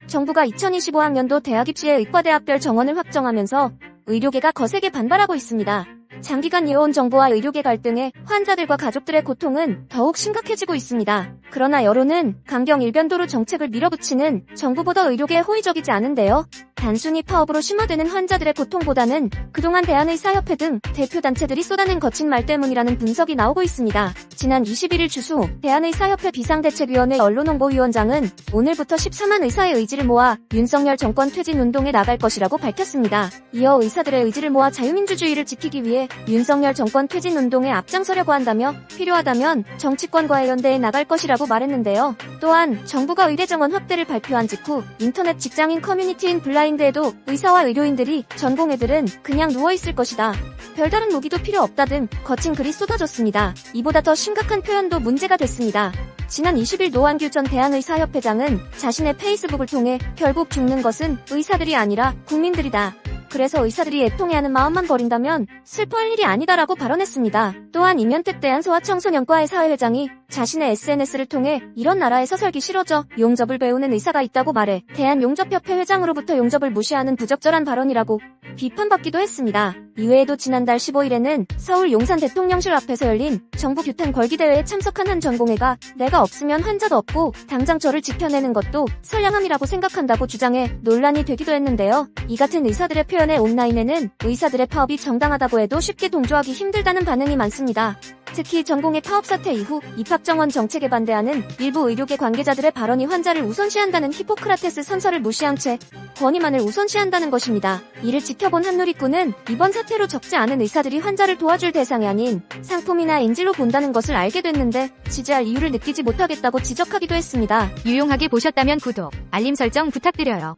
정부가 2025학년도 대학 입시에 의과대학별 정원을 확정하면서 의료계가 거세게 반발하고 있습니다. 장기간 이어온 정부와 의료계 갈등에 환자들과 가족들의 고통은 더욱 심각해지고 있습니다. 그러나 여론은 강경 일변도로 정책을 밀어붙이는 정부보다 의료계에 호의적이지 않은데요. 단순히 파업으로 심화되는 환자들의 고통보다는 그동안 대한의사협회 등 대표단체들이 쏟아낸 거친 말 때문이라는 분석이 나오고 있습니다. 지난 21일 주수 대한의사협회 비상대책위원회 언론홍보위원장은 오늘부터 14만 의사의 의지를 모아 윤석열 정권 퇴진 운동에 나갈 것이라고 밝혔습니다. 이어 의사들의 의지를 모아 자유민주주의를 지키기 위해 윤석열 정권 퇴진 운동에 앞장서려고 한다며 필요하다면 정치권과의 연대에 나갈 것이라고 말했는데요. 또한 정부가 의대 정원 확대를 발표한 직후 인터넷 직장인 커뮤니티인 블라인드에도 의사와 의료인들이 전공의들은 그냥 누워있을 것이다, 별다른 무기도 필요 없다 등 거친 글이 쏟아졌습니다. 이보다 더 심각한 표현도 문제가 됐습니다. 지난 20일 노한규 전 대한의사협회장은 자신의 페이스북을 통해 결국 죽는 것은 의사들이 아니라 국민들이다, 그래서 의사들이 애통해하는 마음만 버린다면 슬퍼할 일이 아니다라고 발언했습니다. 또한 임현택 대한소아청소년과의 사회회장이 자신의 SNS를 통해 이런 나라에서 살기 싫어져 용접을 배우는 의사가 있다고 말해 대한용접협회 회장으로부터 용접을 무시하는 부적절한 발언이라고 비판받기도 했습니다. 이외에도 지난달 15일에는 서울 용산 대통령실 앞에서 열린 정부 규탄 걸기대회에 참석한 한 전공의가 내가 없으면 환자도 없고 당장 저를 지켜내는 것도 선량함이라고 생각한다고 주장해 논란이 되기도 했는데요. 이 같은 의사들의 표현에 온라인에는 의사들의 파업이 정당하다고 해도 쉽게 동조하기 힘들다는 반응이 많습니다. 특히 전공의 파업 사태 이후 입학정원 정책에 반대하는 일부 의료계 관계자들의 발언이 환자를 우선시한다는 히포크라테스 선서를 무시한 채 권위만을 우선시한다는 것입니다. 이를 지켜본 한누리꾼은 이번 사태로 적지 않은 의사들이 환자를 도와줄 대상이 아닌 상품이나 인질로 본다는 것을 알게 됐는데 지지할 이유를 느끼지 못하겠다고 지적하기도 했습니다. 유용하게 보셨다면 구독, 알림 설정 부탁드려요.